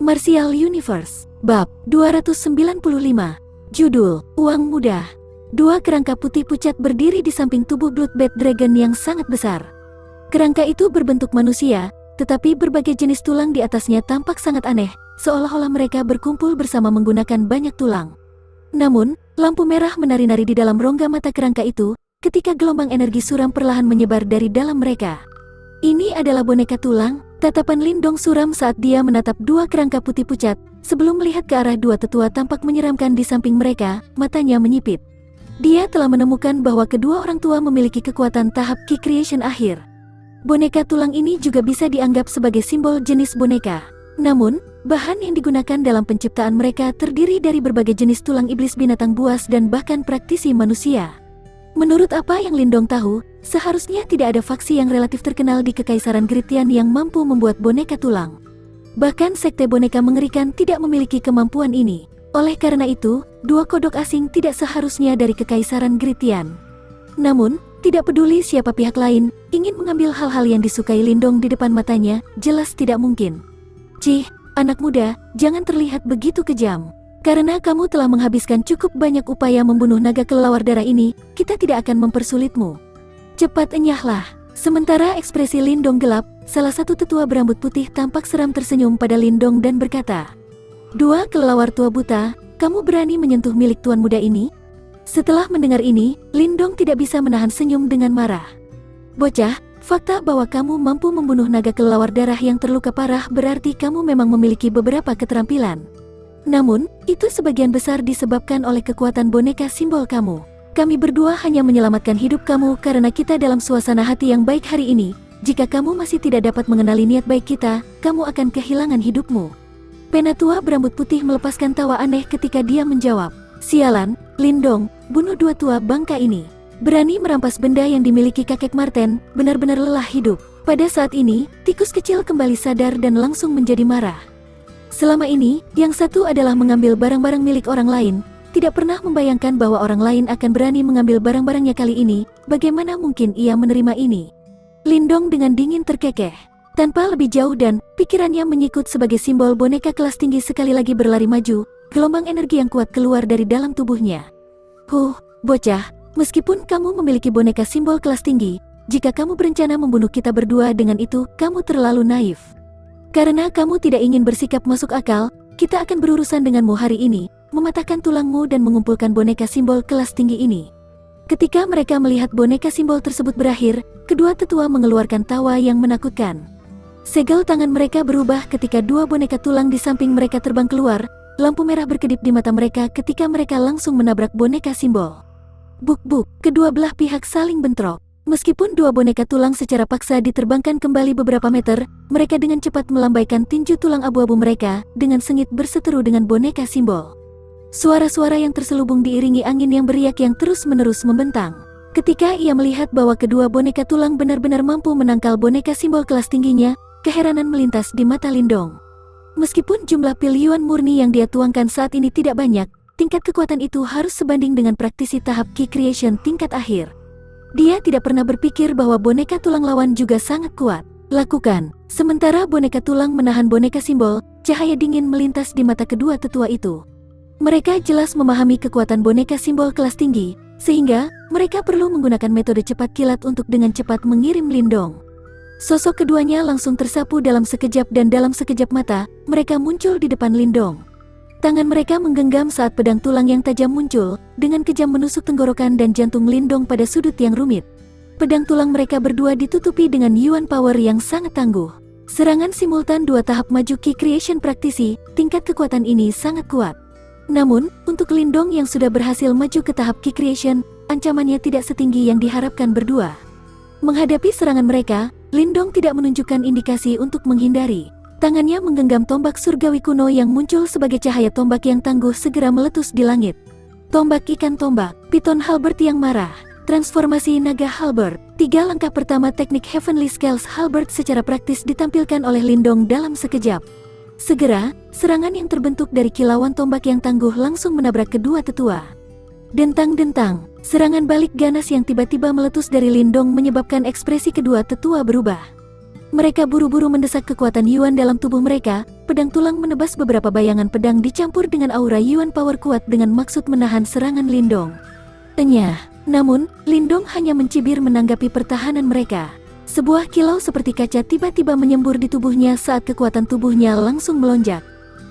Martial Universe, Bab 295. Judul, Uang Mudah. Dua kerangka putih pucat berdiri di samping tubuh Bloodbath Dragon yang sangat besar. Kerangka itu berbentuk manusia, tetapi berbagai jenis tulang di atasnya tampak sangat aneh, seolah-olah mereka berkumpul bersama menggunakan banyak tulang. Namun, lampu merah menari-nari di dalam rongga mata kerangka itu, ketika gelombang energi suram perlahan menyebar dari dalam mereka. Ini adalah boneka tulang. Tatapan Lindong suram saat dia menatap dua kerangka putih pucat. Sebelum melihat ke arah dua tetua tampak menyeramkan di samping mereka, matanya menyipit. Dia telah menemukan bahwa kedua orang tua memiliki kekuatan tahap Ki Creation akhir. Boneka tulang ini juga bisa dianggap sebagai simbol jenis boneka. Namun, bahan yang digunakan dalam penciptaan mereka terdiri dari berbagai jenis tulang iblis, binatang buas, dan bahkan praktisi manusia. Menurut apa yang Lindong tahu, seharusnya tidak ada faksi yang relatif terkenal di Kekaisaran Gritian yang mampu membuat boneka tulang. Bahkan sekte boneka mengerikan tidak memiliki kemampuan ini. Oleh karena itu, dua kodok asing tidak seharusnya dari Kekaisaran Gritian. Namun, tidak peduli siapa pihak lain, ingin mengambil hal-hal yang disukai Lindong di depan matanya, jelas tidak mungkin. Cih, anak muda, jangan terlihat begitu kejam. Karena kamu telah menghabiskan cukup banyak upaya membunuh naga kelelawar darah ini, kita tidak akan mempersulitmu. Cepat enyahlah. Sementara ekspresi Lindong gelap, salah satu tetua berambut putih tampak seram tersenyum pada Lindong dan berkata, "Dua kelelawar tua buta, kamu berani menyentuh milik tuan muda ini?" Setelah mendengar ini, Lindong tidak bisa menahan senyum dengan marah. "Bocah, fakta bahwa kamu mampu membunuh naga kelelawar darah yang terluka parah berarti kamu memang memiliki beberapa keterampilan. Namun, itu sebagian besar disebabkan oleh kekuatan boneka simbol kamu. Kami berdua hanya menyelamatkan hidup kamu karena kita dalam suasana hati yang baik hari ini. Jika kamu masih tidak dapat mengenali niat baik kita, kamu akan kehilangan hidupmu." Penatua berambut putih melepaskan tawa aneh ketika dia menjawab, "Sialan, Lindong, bunuh dua tua bangka ini. Berani merampas benda yang dimiliki kakek Marten, benar-benar lelah hidup." Pada saat ini, tikus kecil kembali sadar dan langsung menjadi marah. Selama ini, yang satu adalah mengambil barang-barang milik orang lain, tidak pernah membayangkan bahwa orang lain akan berani mengambil barang-barangnya kali ini. Bagaimana mungkin ia menerima ini? Lindong dengan dingin terkekeh. Tanpa lebih jauh dan pikirannya menyikut sebagai simbol boneka kelas tinggi sekali lagi berlari maju, gelombang energi yang kuat keluar dari dalam tubuhnya. Bocah, meskipun kamu memiliki boneka simbol kelas tinggi, jika kamu berencana membunuh kita berdua dengan itu, kamu terlalu naif. Karena kamu tidak ingin bersikap masuk akal, kita akan berurusan denganmu hari ini, mematahkan tulangmu dan mengumpulkan boneka simbol kelas tinggi ini." Ketika mereka melihat boneka simbol tersebut berakhir, kedua tetua mengeluarkan tawa yang menakutkan. Segel tangan mereka berubah ketika dua boneka tulang di samping mereka terbang keluar, lampu merah berkedip di mata mereka ketika mereka langsung menabrak boneka simbol. Buk-buk, kedua belah pihak saling bentrok. Meskipun dua boneka tulang secara paksa diterbangkan kembali beberapa meter, mereka dengan cepat melambaikan tinju tulang abu-abu mereka, dengan sengit berseteru dengan boneka simbol. Suara-suara yang terselubung diiringi angin yang beriak yang terus-menerus membentang. Ketika ia melihat bahwa kedua boneka tulang benar-benar mampu menangkal boneka simbol kelas tingginya, keheranan melintas di mata Lindong. Meskipun jumlah pil yuan murni yang dia tuangkan saat ini tidak banyak, tingkat kekuatan itu harus sebanding dengan praktisi tahap Ki Creation tingkat akhir. Dia tidak pernah berpikir bahwa boneka tulang lawan juga sangat kuat. Lakukan. Sementara boneka tulang menahan boneka simbol, cahaya dingin melintas di mata kedua tetua itu. Mereka jelas memahami kekuatan boneka simbol kelas tinggi, sehingga mereka perlu menggunakan metode cepat kilat untuk dengan cepat mengirim Lindong. Sosok keduanya langsung tersapu dalam sekejap dan dalam sekejap mata, mereka muncul di depan Lindong. Tangan mereka menggenggam saat pedang tulang yang tajam muncul, dengan kejam menusuk tenggorokan dan jantung Lindong pada sudut yang rumit. Pedang tulang mereka berdua ditutupi dengan yuan power yang sangat tangguh. Serangan simultan dua tahap maju Ki Creation praktisi, tingkat kekuatan ini sangat kuat. Namun, untuk Lindong yang sudah berhasil maju ke tahap Ki Creation, ancamannya tidak setinggi yang diharapkan berdua. Menghadapi serangan mereka, Lindong tidak menunjukkan indikasi untuk menghindari. Tangannya menggenggam tombak surgawi kuno yang muncul sebagai cahaya tombak yang tangguh segera meletus di langit. Tombak ikan tombak, piton halberd yang marah, transformasi naga halberd. 3 langkah pertama teknik Heavenly Scales halberd secara praktis ditampilkan oleh Lindong dalam sekejap. Segera, serangan yang terbentuk dari kilauan tombak yang tangguh langsung menabrak kedua tetua. Dentang-dentang, serangan balik ganas yang tiba-tiba meletus dari Lindong menyebabkan ekspresi kedua tetua berubah. Mereka buru-buru mendesak kekuatan Yuan dalam tubuh mereka. Pedang tulang menebas beberapa bayangan pedang dicampur dengan aura Yuan power kuat dengan maksud menahan serangan Lindong. Enyah, namun Lindong hanya mencibir menanggapi pertahanan mereka. Sebuah kilau seperti kaca tiba-tiba menyembur di tubuhnya saat kekuatan tubuhnya langsung melonjak.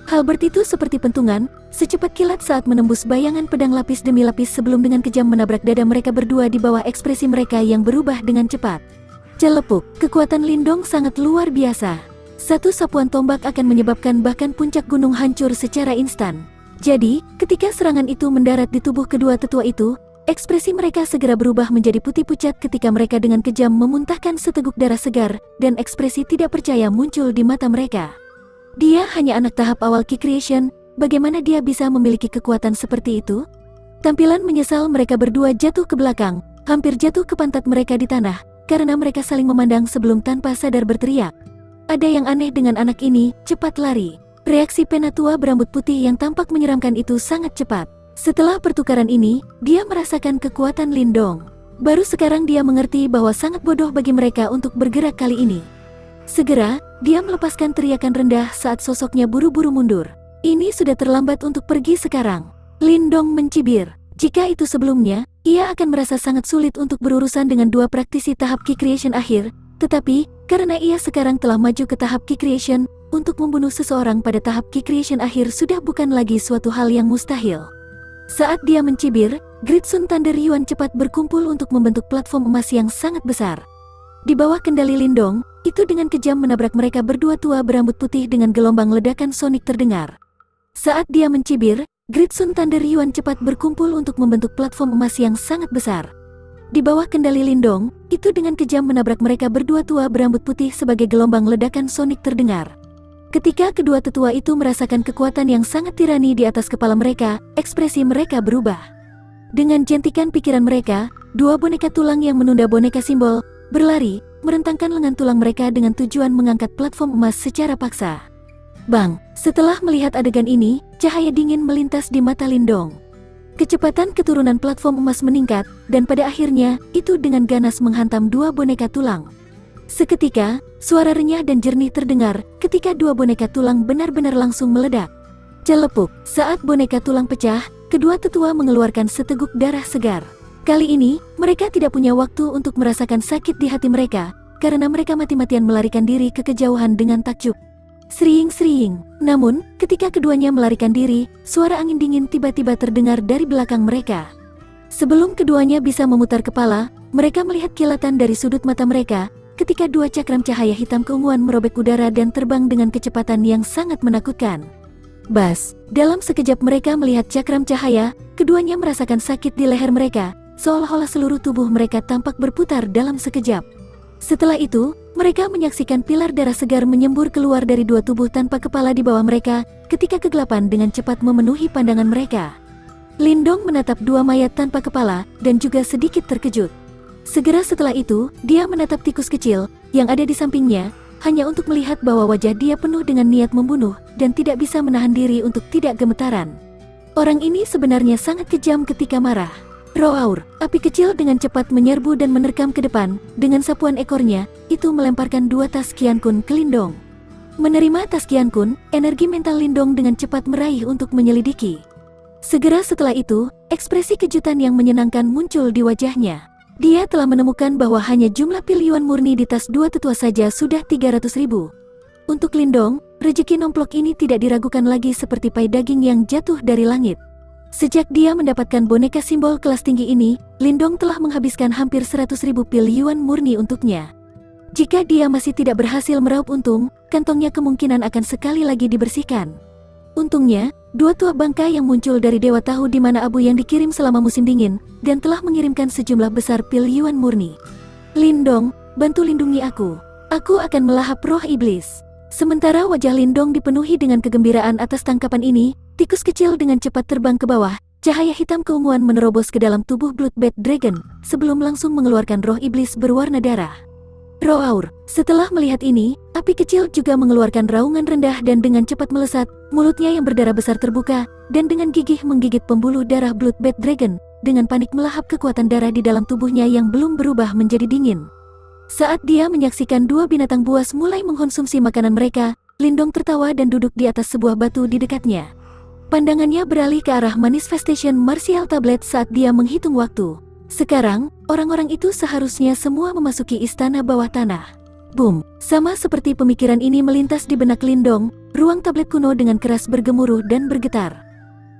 Halberd itu seperti pentungan, secepat kilat saat menembus bayangan pedang lapis demi lapis sebelum dengan kejam menabrak dada mereka berdua di bawah ekspresi mereka yang berubah dengan cepat. Celepuk, kekuatan Lindong sangat luar biasa. Satu sapuan tombak akan menyebabkan bahkan puncak gunung hancur secara instan. Jadi, ketika serangan itu mendarat di tubuh kedua tetua itu, ekspresi mereka segera berubah menjadi putih pucat ketika mereka dengan kejam memuntahkan seteguk darah segar, dan ekspresi tidak percaya muncul di mata mereka. Dia hanya anak tahap awal Ki Creation, bagaimana dia bisa memiliki kekuatan seperti itu? Tampilan menyesal mereka berdua jatuh ke belakang, hampir jatuh ke pantat mereka di tanah, karena mereka saling memandang sebelum tanpa sadar berteriak. Ada yang aneh dengan anak ini, cepat lari. Reaksi penatua berambut putih yang tampak menyeramkan itu sangat cepat. Setelah pertukaran ini, dia merasakan kekuatan Lindong. Baru sekarang dia mengerti bahwa sangat bodoh bagi mereka untuk bergerak kali ini. Segera, dia melepaskan teriakan rendah saat sosoknya buru-buru mundur. Ini sudah terlambat untuk pergi sekarang. Lindong mencibir. Jika itu sebelumnya, ia akan merasa sangat sulit untuk berurusan dengan dua praktisi tahap Ki Creation akhir, tetapi, karena ia sekarang telah maju ke tahap Ki Creation, untuk membunuh seseorang pada tahap Ki Creation akhir sudah bukan lagi suatu hal yang mustahil. Saat dia mencibir, Great Sun Thunder Yuan cepat berkumpul untuk membentuk platform emas yang sangat besar. Di bawah kendali Lindong, itu dengan kejam menabrak mereka berdua tua berambut putih dengan gelombang ledakan sonik terdengar. Saat dia mencibir, Great Sun Thunder Yuan cepat berkumpul untuk membentuk platform emas yang sangat besar. Di bawah kendali Lindong, itu dengan kejam menabrak mereka berdua tua berambut putih sebagai gelombang ledakan sonik terdengar. Ketika kedua tetua itu merasakan kekuatan yang sangat tirani di atas kepala mereka, ekspresi mereka berubah. Dengan jentikan pikiran mereka, dua boneka tulang yang menunda boneka simbol, berlari, merentangkan lengan tulang mereka dengan tujuan mengangkat platform emas secara paksa. Bang, setelah melihat adegan ini, cahaya dingin melintas di mata Lindong. Kecepatan keturunan platform emas meningkat, dan pada akhirnya, itu dengan ganas menghantam dua boneka tulang. Seketika, suara renyah dan jernih terdengar, ketika dua boneka tulang benar-benar langsung meledak. Celepuk, saat boneka tulang pecah, kedua tetua mengeluarkan seteguk darah segar. Kali ini, mereka tidak punya waktu untuk merasakan sakit di hati mereka, karena mereka mati-matian melarikan diri ke kejauhan dengan takjub. Sering-sering. Namun, ketika keduanya melarikan diri, suara angin dingin tiba-tiba terdengar dari belakang mereka. Sebelum keduanya bisa memutar kepala, mereka melihat kilatan dari sudut mata mereka, ketika dua cakram cahaya hitam keunguan merobek udara dan terbang dengan kecepatan yang sangat menakutkan. Bas, dalam sekejap mereka melihat cakram cahaya, keduanya merasakan sakit di leher mereka, seolah-olah seluruh tubuh mereka tampak berputar dalam sekejap. Setelah itu, mereka menyaksikan pilar darah segar menyembur keluar dari dua tubuh tanpa kepala di bawah mereka, ketika kegelapan dengan cepat memenuhi pandangan mereka. Lindong menatap dua mayat tanpa kepala, dan juga sedikit terkejut. Segera setelah itu, dia menatap tikus kecil, yang ada di sampingnya, hanya untuk melihat bahwa wajah dia penuh dengan niat membunuh, dan tidak bisa menahan diri untuk tidak gemetaran. Orang ini sebenarnya sangat kejam ketika marah. Roar, api kecil dengan cepat menyerbu dan menerkam ke depan, dengan sapuan ekornya, itu melemparkan dua tas Qiankun ke Lindong. Menerima tas Qiankun, energi mental Lindong dengan cepat meraih untuk menyelidiki. Segera setelah itu, ekspresi kejutan yang menyenangkan muncul di wajahnya. Dia telah menemukan bahwa hanya jumlah pil Yuan murni di tas dua tetua saja sudah 300.000. Untuk Lindong, rezeki nomplok ini tidak diragukan lagi seperti pai daging yang jatuh dari langit. Sejak dia mendapatkan boneka simbol kelas tinggi ini, Lindong telah menghabiskan hampir 100.000 pil Yuan murni untuknya. Jika dia masih tidak berhasil meraup untung, kantongnya kemungkinan akan sekali lagi dibersihkan. Untungnya, dua tua bangka yang muncul dari Dewa Tahu di mana abu yang dikirim selama musim dingin, dan telah mengirimkan sejumlah besar pil Yuan murni. Lindong, bantu lindungi aku. Aku akan melahap roh iblis. Sementara wajah Lindong dipenuhi dengan kegembiraan atas tangkapan ini, tikus kecil dengan cepat terbang ke bawah, cahaya hitam keunguan menerobos ke dalam tubuh Bloodbath Dragon, sebelum langsung mengeluarkan roh iblis berwarna darah. Roar, setelah melihat ini, api kecil juga mengeluarkan raungan rendah dan dengan cepat melesat, mulutnya yang berdarah besar terbuka, dan dengan gigih menggigit pembuluh darah Bloodbath Dragon, dengan panik melahap kekuatan darah di dalam tubuhnya yang belum berubah menjadi dingin. Saat dia menyaksikan dua binatang buas mulai mengkonsumsi makanan mereka, Lindong tertawa dan duduk di atas sebuah batu di dekatnya. Pandangannya beralih ke arah Manifestation Martial Tablet saat dia menghitung waktu. Sekarang, orang-orang itu seharusnya semua memasuki istana bawah tanah. Boom! Sama seperti pemikiran ini melintas di benak Lindong, ruang tablet kuno dengan keras bergemuruh dan bergetar.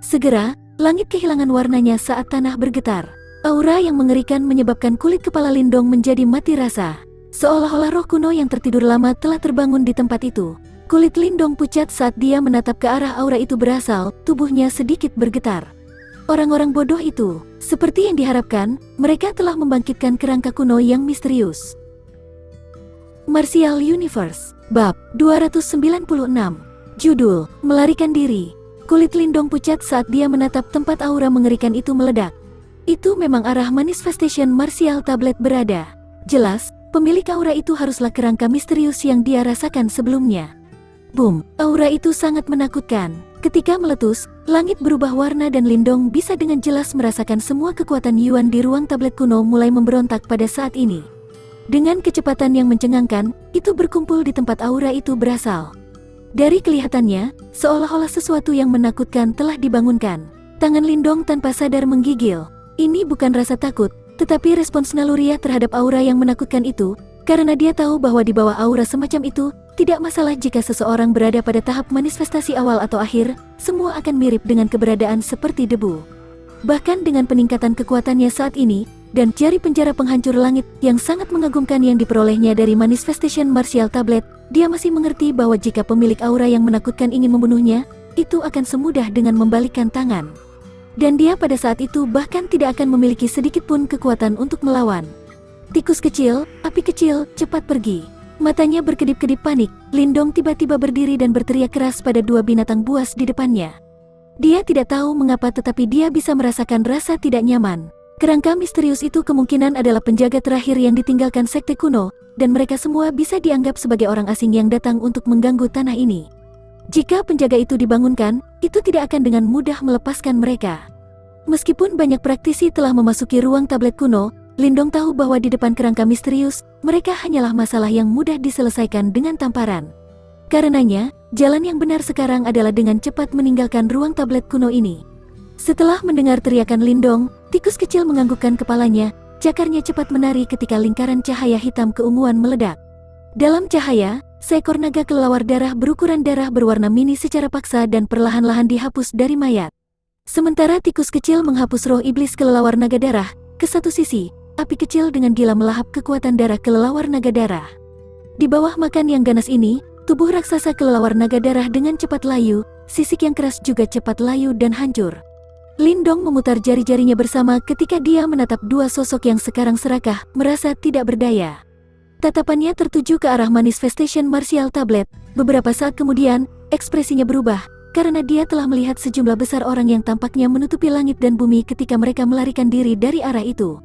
Segera, langit kehilangan warnanya saat tanah bergetar. Aura yang mengerikan menyebabkan kulit kepala Lindong menjadi mati rasa. Seolah-olah roh kuno yang tertidur lama telah terbangun di tempat itu. Kulit Lindong pucat saat dia menatap ke arah aura itu berasal, tubuhnya sedikit bergetar. Orang-orang bodoh itu, seperti yang diharapkan, mereka telah membangkitkan kerangka kuno yang misterius. Martial Universe, Bab 296. Judul, Melarikan Diri. Kulit Lindong pucat saat dia menatap tempat aura mengerikan itu meledak. Itu memang arah Manifestation Martial Tablet berada. Jelas, pemilik aura itu haruslah kerangka misterius yang dia rasakan sebelumnya. Boom, aura itu sangat menakutkan. Ketika meletus, langit berubah warna dan Lindong bisa dengan jelas merasakan semua kekuatan Yuan di ruang tablet kuno mulai memberontak pada saat ini. Dengan kecepatan yang mencengangkan, itu berkumpul di tempat aura itu berasal. Dari kelihatannya, seolah-olah sesuatu yang menakutkan telah dibangunkan. Tangan Lindong tanpa sadar menggigil. Ini bukan rasa takut, tetapi respons naluriah terhadap aura yang menakutkan itu, karena dia tahu bahwa di bawah aura semacam itu, tidak masalah jika seseorang berada pada tahap manifestasi awal atau akhir, semua akan mirip dengan keberadaan seperti debu. Bahkan dengan peningkatan kekuatannya saat ini, dan jari penjara penghancur langit yang sangat mengagumkan yang diperolehnya dari Manifestation Martial Tablet, dia masih mengerti bahwa jika pemilik aura yang menakutkan ingin membunuhnya, itu akan semudah dengan membalikkan tangan. Dan dia pada saat itu bahkan tidak akan memiliki sedikit pun kekuatan untuk melawan. Tikus kecil, api kecil, cepat pergi. Matanya berkedip-kedip panik, Lindong tiba-tiba berdiri dan berteriak keras pada dua binatang buas di depannya. Dia tidak tahu mengapa tetapi dia bisa merasakan rasa tidak nyaman. Kerangka misterius itu kemungkinan adalah penjaga terakhir yang ditinggalkan sekte kuno, dan mereka semua bisa dianggap sebagai orang asing yang datang untuk mengganggu tanah ini. Jika penjaga itu dibangunkan, itu tidak akan dengan mudah melepaskan mereka. Meskipun banyak praktisi telah memasuki ruang tablet kuno, Lindong tahu bahwa di depan kerangka misterius, mereka hanyalah masalah yang mudah diselesaikan dengan tamparan. Karenanya, jalan yang benar sekarang adalah dengan cepat meninggalkan ruang tablet kuno ini. Setelah mendengar teriakan Lindong, tikus kecil menganggukkan kepalanya, cakarnya cepat menari ketika lingkaran cahaya hitam keunguan meledak. Dalam cahaya, seekor naga kelelawar darah berukuran darah berwarna mini secara paksa dan perlahan-lahan dihapus dari mayat. Sementara tikus kecil menghapus roh iblis kelelawar naga darah, ke satu sisi, api kecil dengan gila melahap kekuatan darah kelelawar naga darah. Di bawah makan yang ganas ini, tubuh raksasa kelelawar naga darah dengan cepat layu, sisik yang keras juga cepat layu dan hancur. Lindong memutar jari-jarinya bersama ketika dia menatap dua sosok yang sekarang serakah, merasa tidak berdaya. Tatapannya tertuju ke arah Manifestation Martial Tablet. Beberapa saat kemudian, ekspresinya berubah, karena dia telah melihat sejumlah besar orang yang tampaknya menutupi langit dan bumi ketika mereka melarikan diri dari arah itu.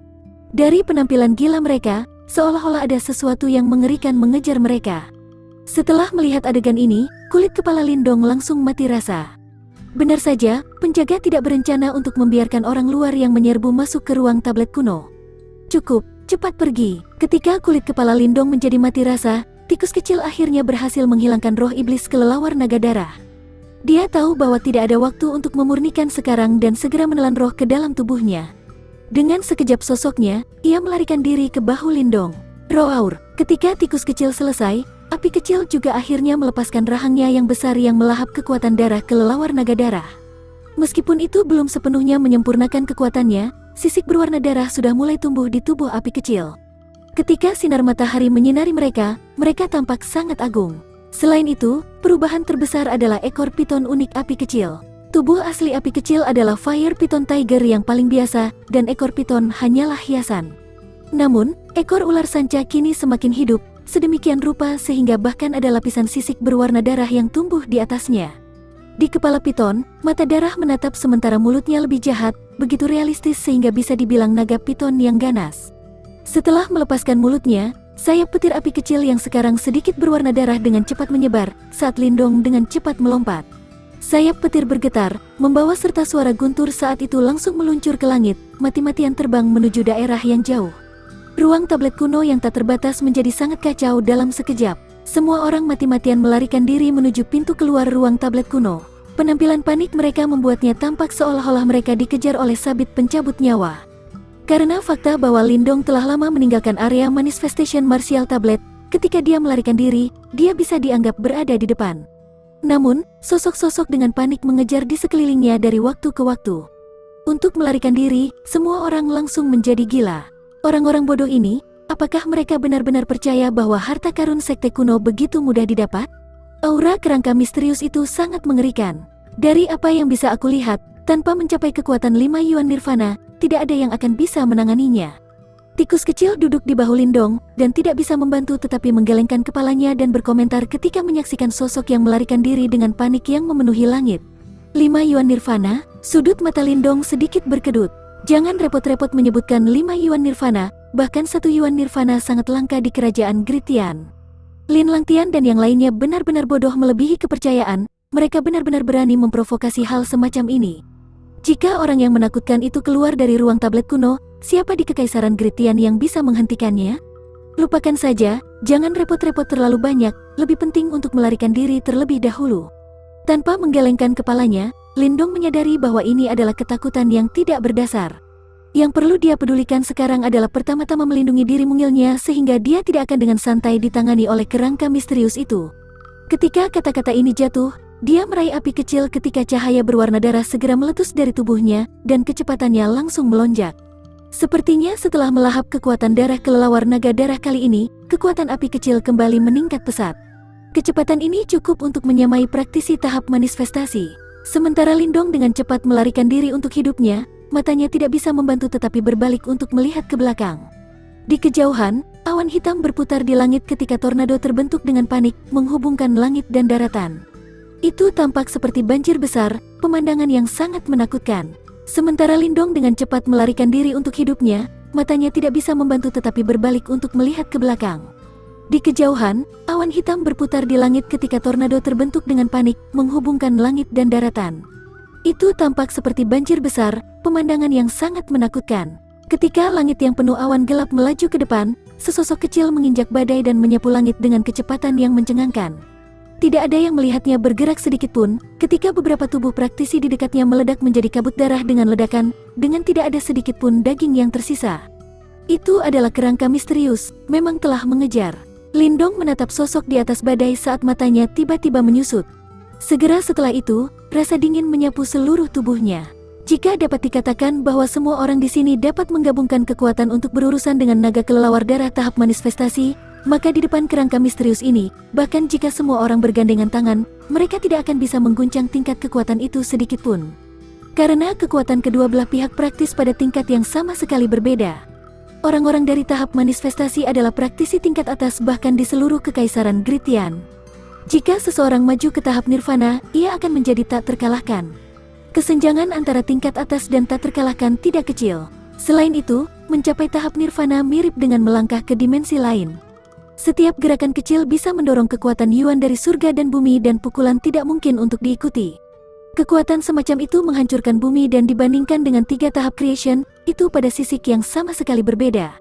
Dari penampilan gila mereka, seolah-olah ada sesuatu yang mengerikan mengejar mereka. Setelah melihat adegan ini, kulit kepala Lindong langsung mati rasa. Benar saja, penjaga tidak berencana untuk membiarkan orang luar yang menyerbu masuk ke ruang tablet kuno. Cukup. Cepat pergi. Ketika kulit kepala Lindong menjadi mati rasa, tikus kecil akhirnya berhasil menghilangkan roh iblis kelelawar naga darah. Dia tahu bahwa tidak ada waktu untuk memurnikan sekarang dan segera menelan roh ke dalam tubuhnya. Dengan sekejap sosoknya, ia melarikan diri ke bahu Lindong. Roar. Ketika tikus kecil selesai, api kecil juga akhirnya melepaskan rahangnya yang besar yang melahap kekuatan darah kelelawar naga darah. Meskipun itu belum sepenuhnya menyempurnakan kekuatannya, sisik berwarna darah sudah mulai tumbuh di tubuh api kecil. Ketika sinar matahari menyinari mereka, mereka tampak sangat agung. Selain itu, perubahan terbesar adalah ekor piton unik api kecil. Tubuh asli api kecil adalah Fire Python Tiger yang paling biasa, dan ekor piton hanyalah hiasan. Namun, ekor ular sanca kini semakin hidup, sedemikian rupa sehingga bahkan ada lapisan sisik berwarna darah yang tumbuh di atasnya. Di kepala piton, mata darah menatap sementara mulutnya lebih jahat, begitu realistis sehingga bisa dibilang naga piton yang ganas. Setelah melepaskan mulutnya, sayap petir api kecil yang sekarang sedikit berwarna darah dengan cepat menyebar, saat Lindong dengan cepat melompat. Sayap petir bergetar, membawa serta suara guntur saat itu langsung meluncur ke langit, mati-matian terbang menuju daerah yang jauh. Ruang tablet kuno yang tak terbatas menjadi sangat kacau dalam sekejap. Semua orang mati-matian melarikan diri menuju pintu keluar ruang tablet kuno. Penampilan panik mereka membuatnya tampak seolah-olah mereka dikejar oleh sabit pencabut nyawa. Karena fakta bahwa Lindong telah lama meninggalkan area manifestation martial tablet, ketika dia melarikan diri, dia bisa dianggap berada di depan. Namun, sosok-sosok dengan panik mengejar di sekelilingnya dari waktu ke waktu. Untuk melarikan diri, semua orang langsung menjadi gila. Orang-orang bodoh ini, apakah mereka benar-benar percaya bahwa harta karun sekte kuno begitu mudah didapat? Aura kerangka misterius itu sangat mengerikan. Dari apa yang bisa aku lihat, tanpa mencapai kekuatan 5 Yuan Nirvana, tidak ada yang akan bisa menanganinya. Tikus kecil duduk di bahu Lindong, dan tidak bisa membantu tetapi menggelengkan kepalanya dan berkomentar ketika menyaksikan sosok yang melarikan diri dengan panik yang memenuhi langit. 5 Yuan Nirvana, sudut mata Lindong sedikit berkedut. Jangan repot-repot menyebutkan 5 Yuan Nirvana, bahkan 1 Yuan Nirvana sangat langka di kerajaan Gritian. Lin Langtian dan yang lainnya benar-benar bodoh melebihi kepercayaan, mereka benar-benar berani memprovokasi hal semacam ini. Jika orang yang menakutkan itu keluar dari ruang tablet kuno, siapa di Kekaisaran Gritian yang bisa menghentikannya? Lupakan saja, jangan repot-repot terlalu banyak, lebih penting untuk melarikan diri terlebih dahulu. Tanpa menggelengkan kepalanya, Lindong menyadari bahwa ini adalah ketakutan yang tidak berdasar. Yang perlu dia pedulikan sekarang adalah pertama-tama melindungi diri mungilnya sehingga dia tidak akan dengan santai ditangani oleh kerangka misterius itu. Ketika kata-kata ini jatuh, dia meraih api kecil ketika cahaya berwarna darah segera meletus dari tubuhnya dan kecepatannya langsung melonjak. Sepertinya setelah melahap kekuatan darah kelelawar naga darah kali ini, kekuatan api kecil kembali meningkat pesat. Kecepatan ini cukup untuk menyamai praktisi tahap manifestasi. Sementara Lindong dengan cepat melarikan diri untuk hidupnya, matanya tidak bisa membantu tetapi berbalik untuk melihat ke belakang. Di kejauhan, awan hitam berputar di langit ketika tornado terbentuk dengan panik, menghubungkan langit dan daratan. Itu tampak seperti banjir besar, pemandangan yang sangat menakutkan. Sementara Lindong dengan cepat melarikan diri untuk hidupnya, matanya tidak bisa membantu tetapi berbalik untuk melihat ke belakang. Di kejauhan, awan hitam berputar di langit ketika tornado terbentuk dengan panik, menghubungkan langit dan daratan. Itu tampak seperti banjir besar, pemandangan yang sangat menakutkan. Ketika langit yang penuh awan gelap melaju ke depan, sesosok kecil menginjak badai dan menyapu langit dengan kecepatan yang mencengangkan. Tidak ada yang melihatnya bergerak sedikit pun, ketika beberapa tubuh praktisi di dekatnya meledak menjadi kabut darah dengan ledakan, dengan tidak ada sedikit pun daging yang tersisa. Itu adalah kerangka misterius, memang telah mengejar. Lindong menatap sosok di atas badai saat matanya tiba-tiba menyusut. Segera setelah itu, rasa dingin menyapu seluruh tubuhnya. Jika dapat dikatakan bahwa semua orang di sini dapat menggabungkan kekuatan untuk berurusan dengan naga kelelawar darah tahap manifestasi, maka di depan kerangka misterius ini, bahkan jika semua orang bergandengan tangan, mereka tidak akan bisa mengguncang tingkat kekuatan itu sedikit pun. Karena kekuatan kedua belah pihak praktis pada tingkat yang sama sekali berbeda. Orang-orang dari tahap manifestasi adalah praktisi tingkat atas bahkan di seluruh Kekaisaran Gritian. Jika seseorang maju ke tahap nirvana, ia akan menjadi tak terkalahkan. Kesenjangan antara tingkat atas dan tak terkalahkan tidak kecil. Selain itu, mencapai tahap nirvana mirip dengan melangkah ke dimensi lain. Setiap gerakan kecil bisa mendorong kekuatan Yuan dari surga dan bumi dan pukulan tidak mungkin untuk diikuti. Kekuatan semacam itu menghancurkan bumi dan dibandingkan dengan 3 tahap creation, itu pada sisik yang sama sekali berbeda.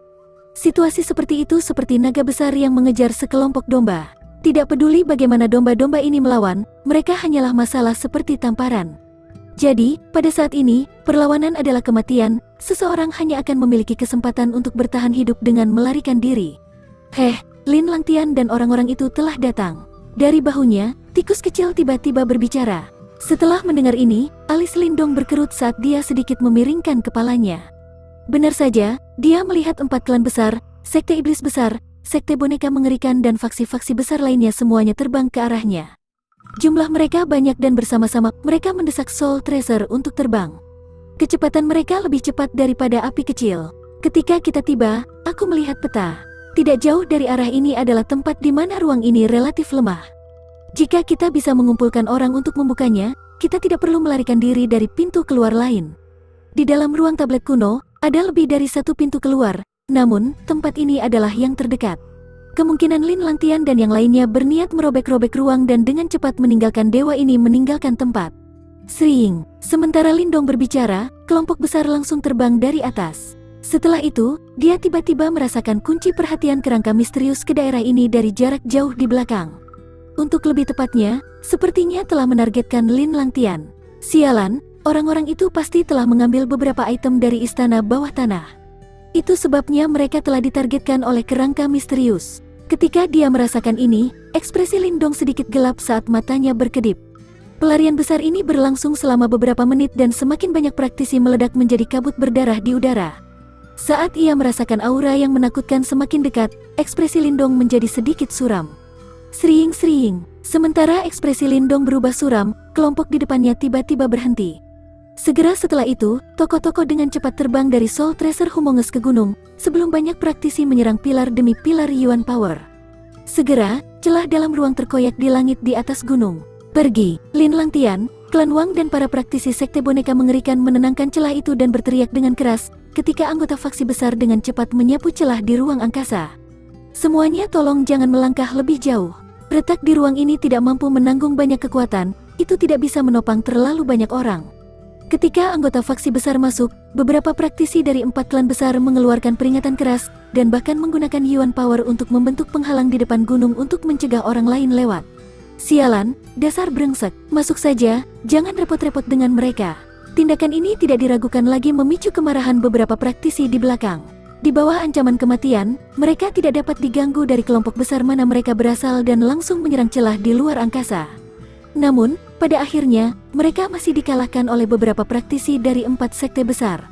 Situasi seperti itu seperti naga besar yang mengejar sekelompok domba. Tidak peduli bagaimana domba-domba ini melawan, mereka hanyalah masalah seperti tamparan. Jadi, pada saat ini, perlawanan adalah kematian, seseorang hanya akan memiliki kesempatan untuk bertahan hidup dengan melarikan diri. Lin Langtian dan orang-orang itu telah datang. Dari bahunya, tikus kecil tiba-tiba berbicara. Setelah mendengar ini, alis Lindong berkerut saat dia sedikit memiringkan kepalanya. Benar saja, dia melihat 4 klan besar, sekte iblis besar, sekte boneka mengerikan dan faksi-faksi besar lainnya semuanya terbang ke arahnya. Jumlah mereka banyak dan bersama-sama mereka mendesak Soul Tracer untuk terbang. Kecepatan mereka lebih cepat daripada api kecil. Ketika kita tiba, aku melihat peta. Tidak jauh dari arah ini adalah tempat di mana ruang ini relatif lemah. Jika kita bisa mengumpulkan orang untuk membukanya, kita tidak perlu melarikan diri dari pintu keluar lain. Di dalam ruang tablet kuno, ada lebih dari 1 pintu keluar, namun tempat ini adalah yang terdekat. Kemungkinan Lin Langtian dan yang lainnya berniat merobek-robek ruang dan dengan cepat meninggalkan dewa ini meninggalkan tempat. Sering, sementara Lindong berbicara, kelompok besar langsung terbang dari atas. Setelah itu, dia tiba-tiba merasakan kunci perhatian kerangka misterius ke daerah ini dari jarak jauh di belakang. Untuk lebih tepatnya, sepertinya telah menargetkan Lin Langtian. Sialan, orang-orang itu pasti telah mengambil beberapa item dari istana bawah tanah. Itu sebabnya mereka telah ditargetkan oleh kerangka misterius. Ketika dia merasakan ini, ekspresi Lindong sedikit gelap saat matanya berkedip. Pelarian besar ini berlangsung selama beberapa menit dan semakin banyak praktisi meledak menjadi kabut berdarah di udara. Saat ia merasakan aura yang menakutkan semakin dekat, ekspresi Lindong menjadi sedikit suram. Sering-sering, sementara ekspresi Lindong berubah suram, kelompok di depannya tiba-tiba berhenti. Segera setelah itu, tokoh-tokoh dengan cepat terbang dari Soul Tracer Humongous ke gunung, sebelum banyak praktisi menyerang pilar demi pilar Yuan Power. Segera, celah dalam ruang terkoyak di langit di atas gunung. Pergi, Lin Langtian, klan Wang dan para praktisi sekte boneka mengerikan menenangkan celah itu dan berteriak dengan keras, ketika anggota faksi besar dengan cepat menyapu celah di ruang angkasa. Semuanya tolong jangan melangkah lebih jauh. Retak di ruang ini tidak mampu menanggung banyak kekuatan, itu tidak bisa menopang terlalu banyak orang. Ketika anggota faksi besar masuk, beberapa praktisi dari 4 klan besar mengeluarkan peringatan keras, dan bahkan menggunakan Yuan Power untuk membentuk penghalang di depan gunung untuk mencegah orang lain lewat. Sialan, dasar brengsek, masuk saja, jangan repot-repot dengan mereka. Tindakan ini tidak diragukan lagi memicu kemarahan beberapa praktisi di belakang. Di bawah ancaman kematian, mereka tidak dapat diganggu dari kelompok besar mana mereka berasal dan langsung menyerang celah di luar angkasa. Namun, pada akhirnya, mereka masih dikalahkan oleh beberapa praktisi dari 4 sekte besar.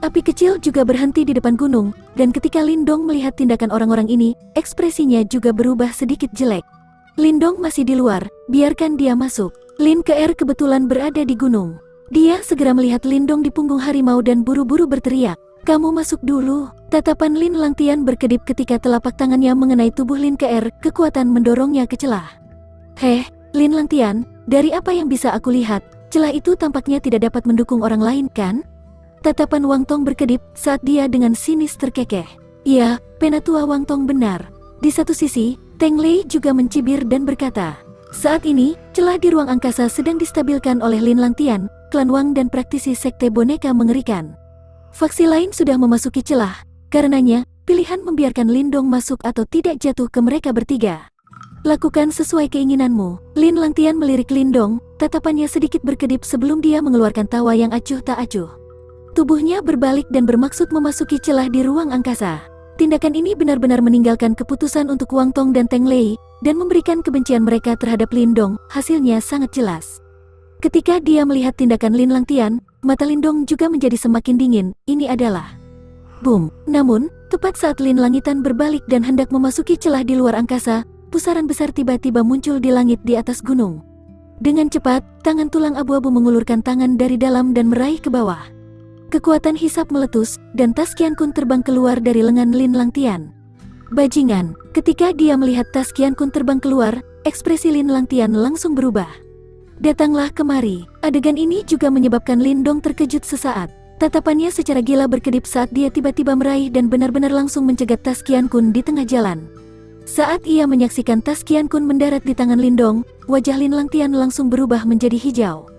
Api kecil juga berhenti di depan gunung, dan ketika Lindong melihat tindakan orang-orang ini, ekspresinya juga berubah sedikit jelek. Lindong masih di luar, biarkan dia masuk. Lin Ke kebetulan berada di gunung. Dia segera melihat Lindong di punggung harimau dan buru-buru berteriak, "Kamu masuk dulu." Tatapan Lin Langtian berkedip ketika telapak tangannya mengenai tubuh Lin Ke, kekuatan mendorongnya ke celah. "Heh, Lin Langtian, dari apa yang bisa aku lihat, celah itu tampaknya tidak dapat mendukung orang lain, kan?" Tatapan Wang Tong berkedip saat dia dengan sinis terkekeh. "Iya, Penatua Wang Tong benar." Di satu sisi, Teng Lei juga mencibir dan berkata, "Saat ini, celah di ruang angkasa sedang distabilkan oleh Lin Langtian, klan Wang dan praktisi sekte boneka mengerikan. Faksi lain sudah memasuki celah, karenanya, pilihan membiarkan Lindong masuk atau tidak jatuh ke mereka bertiga. Lakukan sesuai keinginanmu." Lin Langtian melirik Lindong, tatapannya sedikit berkedip sebelum dia mengeluarkan tawa yang acuh tak acuh. Tubuhnya berbalik dan bermaksud memasuki celah di ruang angkasa. Tindakan ini benar-benar meninggalkan keputusan untuk Wang Tong dan Teng Lei, dan memberikan kebencian mereka terhadap Lindong, hasilnya sangat jelas. Ketika dia melihat tindakan Lin Langtian, mata Lindong juga menjadi semakin dingin. Ini adalah boom. Namun, tepat saat Lin Langitan berbalik dan hendak memasuki celah di luar angkasa, pusaran besar tiba-tiba muncul di langit di atas gunung. Dengan cepat, tangan tulang abu-abu mengulurkan tangan dari dalam dan meraih ke bawah. Kekuatan hisap meletus, dan tas Qian Kun terbang keluar dari lengan Lin Langtian. Bajingan, ketika dia melihat tas Qian Kun terbang keluar, ekspresi Lin Langtian langsung berubah. "Datanglah kemari." Adegan ini juga menyebabkan Lindong terkejut sesaat. Tatapannya secara gila berkedip saat dia tiba-tiba meraih dan benar-benar langsung mencegat tas Qian Kun di tengah jalan. Saat ia menyaksikan tas Qian Kun mendarat di tangan Lindong, wajah Lin Langtian langsung berubah menjadi hijau.